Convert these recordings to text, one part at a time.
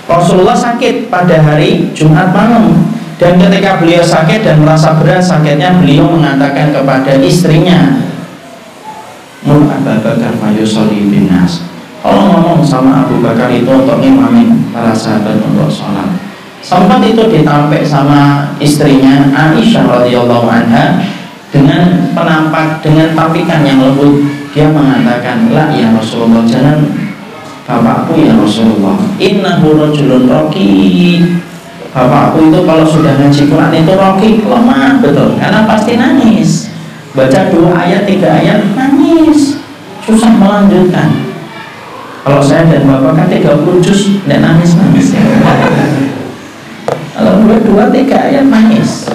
Rasulullah sakit pada hari Jumat malam, dan ketika beliau sakit dan merasa berat sakitnya, beliau mengatakan kepada istrinya, Mur Abu Bakar fayusolli binnas, tolong ngomong sama Abu Bakar itu untuk ngimamin para sahabat untuk sholat. Sempat itu ditampik sama istrinya Aisyah radhiyallahu anha dengan penampak, dengan tapikan yang lembut. Dia mengatakan, la ya Rasulullah, jangan bapakku ya Rasulullah, innahu rajulun raqi. Bapakku itu kalau sudah ngaji Quran itu raqi, lemah betul, karena pasti nangis. Baca 2 ayat 3 ayat nangis, susah melanjutkan. Kalau saya dan bapak kan 30 juz dan nangis-nangis. Kalau 2-3 ayat nangis.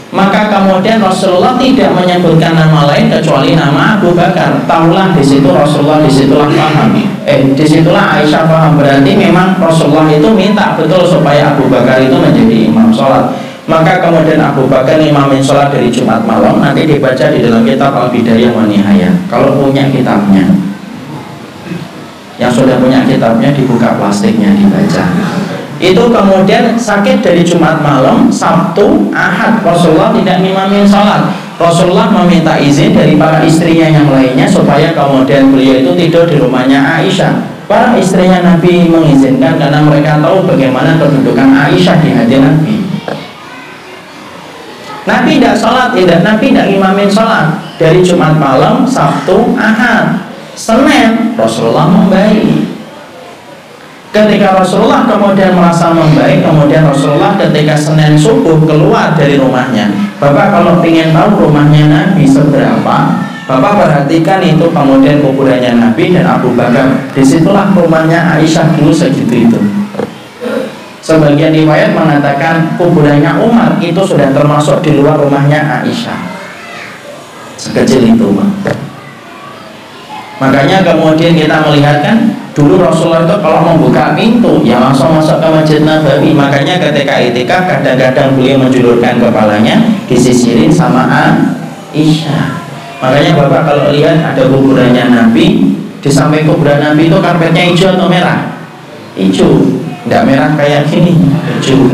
Maka kemudian Rasulullah tidak menyebutkan nama lain kecuali nama Abu Bakar. Tahulah di situ Rasulullah, disitulah paham. Disitulah Aisyah paham. Berarti memang Rasulullah itu minta betul supaya Abu Bakar itu menjadi imam sholat. Maka kemudian Abu Bakar imamin sholat dari Jumat malam. Nanti dibaca di dalam kitab Al-Bidayah wa Nihayah. Kalau punya kitabnya, yang sudah punya kitabnya dibuka plastiknya dibaca. Itu kemudian sakit dari Jumat malam, Sabtu, Ahad Rasulullah tidak imamin sholat. Rasulullah meminta izin dari para istrinya yang lainnya supaya kemudian beliau itu tidur di rumahnya Aisyah. Para istrinya Nabi mengizinkan karena mereka tahu bagaimana kedudukan Aisyah di hati Nabi. Nabi tidak sholat, Nabi tidak imamin sholat dari Jumat malam, Sabtu, Ahad. Senin Rasulullah membaik. Ketika Rasulullah kemudian merasa membaik, kemudian Rasulullah ketika Senin subuh keluar dari rumahnya. Bapak kalau ingin tahu rumahnya Nabi seberapa, Bapak perhatikan itu kemudian kuburannya Nabi dan Abu Bakar. Disitulah rumahnya Aisyah dulu segitu itu. Sebagian riwayat mengatakan kuburannya Umar itu sudah termasuk di luar rumahnya Aisyah. Sekecil itu, Pak. Makanya kemudian kita melihat kan dulu Rasulullah itu kalau membuka pintu ya langsung masuk ke Masjid Nabawi. Makanya ketika itikaf kadang-kadang beliau menjulurkan kepalanya disisirin sama Aisyah. Makanya Bapak kalau lihat ada kuburannya Nabi, di samping kuburan Nabi itu karpetnya hijau atau merah? Hijau, tidak merah kayak gini, hijau.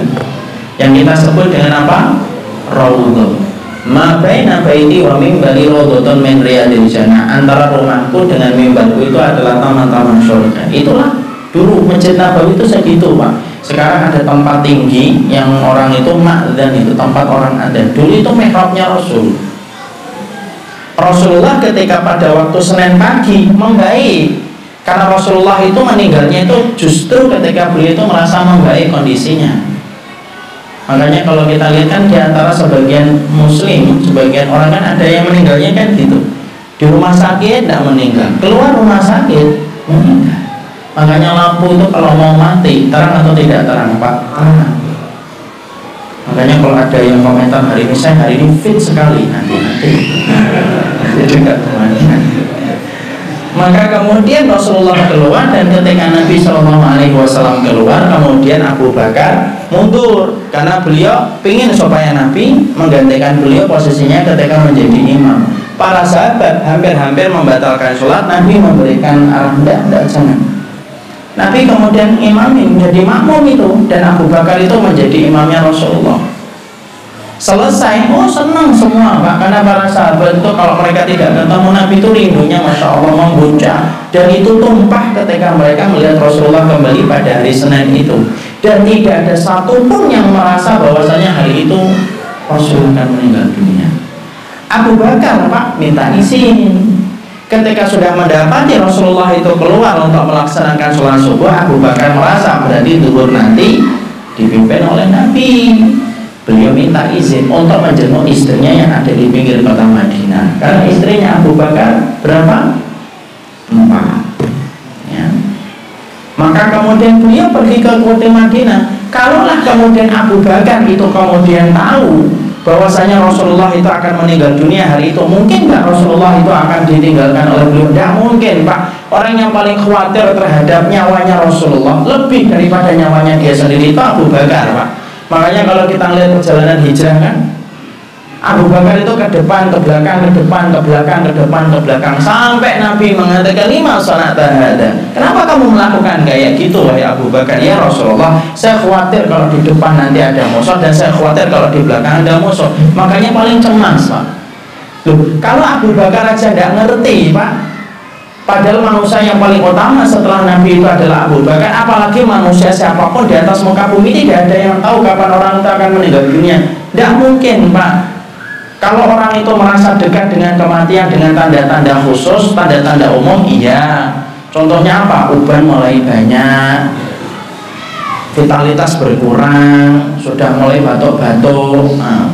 Yang kita sebut dengan apa? Raudhah. Ma baina baiti wa mimbari raudhatun min riyadil jannah. Antara rumahku dengan mimbarku itu adalah taman-taman surga. Itulah dulu Masjid Nabawi itu segitu, Pak. Sekarang ada tempat tinggi yang orang itu ma'dzan, itu tempat orang adzan. Dulu itu mihrabnya Rasul. Rasulullah ketika pada waktu Senin pagi membaik. Karena Rasulullah itu meninggalnya itu justru ketika beliau itu merasa membaik kondisinya. Makanya kalau kita lihat kan di antara sebagian muslim, sebagian orang kan ada yang meninggalnya kan gitu. Di rumah sakit tidak meninggal, keluar rumah sakit meninggal. Makanya lampu itu kalau mau mati terang atau tidak terang, Pak? Terang. Makanya kalau ada yang komentar hari ini saya hari ini fit sekali, nanti juga teman. Maka kemudian Rasulullah keluar dan ketika Nabi SAW keluar, kemudian Abu Bakar mundur karena beliau ingin supaya Nabi menggantikan beliau posisinya ketika menjadi imam. Para sahabat hampir-hampir membatalkan sholat, Nabi memberikan arah tidak jangan. Nabi kemudian imamin menjadi makmum itu dan Abu Bakar itu menjadi imamnya Rasulullah. Selesai, oh senang semua, Pak, karena para sahabat itu kalau mereka tidak ketemu Nabi itu rindunya Masya Allah membuncah. Dan itu tumpah ketika mereka melihat Rasulullah kembali pada hari Senin itu. Dan tidak ada satupun yang merasa bahwasanya hari itu Rasulullah akan meninggal dunia. Abu Bakar, Pak, minta izin. Ketika sudah mendapati Rasulullah itu keluar untuk melaksanakan sholat subuh, Abu Bakar merasa berarti zuhur nanti dipimpin oleh Nabi. Beliau minta izin untuk menjenguk istrinya yang ada di pinggir kota Madinah. Karena istrinya Abu Bakar berapa? 4. Ya. Maka kemudian beliau pergi ke kota Madinah. Kalaulah kemudian Abu Bakar itu kemudian tahu bahwasanya Rasulullah itu akan meninggal dunia hari itu, mungkin nggak Rasulullah itu akan ditinggalkan oleh beliau? Tidak mungkin, Pak. Orang yang paling khawatir terhadap nyawanya Rasulullah lebih daripada nyawanya dia sendiri itu Abu Bakar, Pak. Makanya kalau kita lihat perjalanan hijrah kan, Abu Bakar itu ke depan, ke belakang, ke depan, ke belakang, ke depan, ke belakang, sampai Nabi mengatakan, lima salat tahada. Kenapa kamu melakukan kayak gitu wahai Abu Bakar? Ya Rasulullah, saya khawatir kalau di depan nanti ada musuh, dan saya khawatir kalau di belakang ada musuh. Makanya paling cemas, Pak. Loh, kalau Abu Bakar aja nggak ngerti, Pak, padahal manusia yang paling utama setelah Nabi itu adalah Abu Bakar, apalagi manusia siapapun di atas muka bumi, tidak ada yang tahu kapan orang itu akan meninggal dunia. Tidak mungkin, Pak. Kalau orang itu merasa dekat dengan kematian dengan tanda-tanda khusus, tanda-tanda umum, iya. Contohnya apa? Uban mulai banyak, vitalitas berkurang, sudah mulai batuk-batuk. Nah,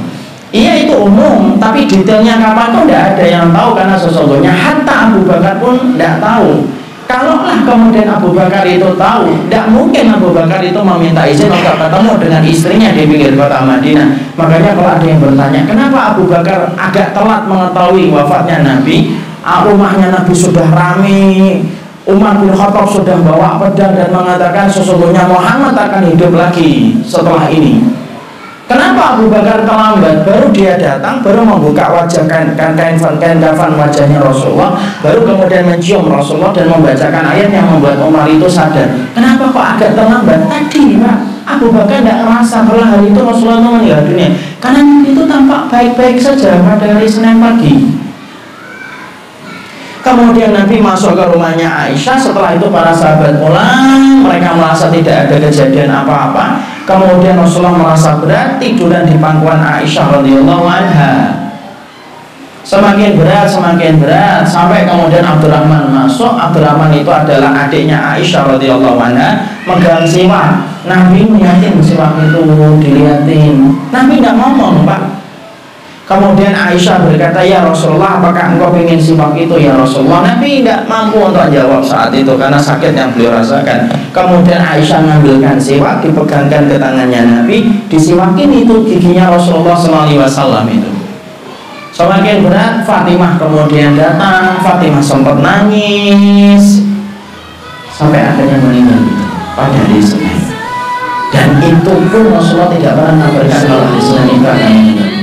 iya itu umum, tapi detailnya kapan itu tidak ada yang tahu, karena sesungguhnya hatta Abu Bakar pun tidak tahu. Kalaulah kemudian Abu Bakar itu tahu, tidak mungkin Abu Bakar itu meminta izin untuk ketemu dengan istrinya di pinggir kota Madinah. Makanya kalau ada yang bertanya, kenapa Abu Bakar agak telat mengetahui wafatnya Nabi? Rumahnya Nabi sudah ramai, Umar bin Khattab sudah bawa pedang dan mengatakan sesungguhnya Muhammad akan hidup lagi setelah ini. Kenapa Abu Bakar terlambat? Baru dia datang, baru membuka wajah kain kafan wajahnya Rasulullah, baru kemudian mencium Rasulullah dan membacakan ayat yang membuat Umar itu sadar. Kenapa kok agak terlambat? Tadi Pak, Abu Bakar tidak merasa kalau hari itu Rasulullah meninggal dunia, karena itu tampak baik-baik saja pada hari Senin pagi. Kemudian Nabi masuk ke rumahnya Aisyah. Setelah itu para sahabat pulang, mereka merasa tidak ada kejadian apa-apa. Kemudian Rasulullah merasa berat, tiduran di pangkuan Aisyah radhiyallahu anha. Semakin berat, sampai kemudian Abdurrahman masuk. Abdurrahman itu adalah adiknya Aisyah radhiyallahu anha, megang siwak. Nabi melihatin siwak itu, dilihatin. Nabi tidak ngomong, Pak. Kemudian Aisyah berkata, ya Rasulullah, apakah engkau ingin siwak itu ya Rasulullah? Nabi tidak mampu untuk jawab saat itu karena sakit yang beliau rasakan. Kemudian Aisyah mengambilkan siwak, dipegangkan ke tangannya Nabi, disiwakin itu giginya Rasulullah SAW itu. Semakin berat, Fatimah kemudian datang. Fatimah sempat nangis sampai akhirnya meninggal pada hari Senin. Dan itu pun Rasulullah tidak pernah mengabarkan kalau hari Senin itu akan meninggal.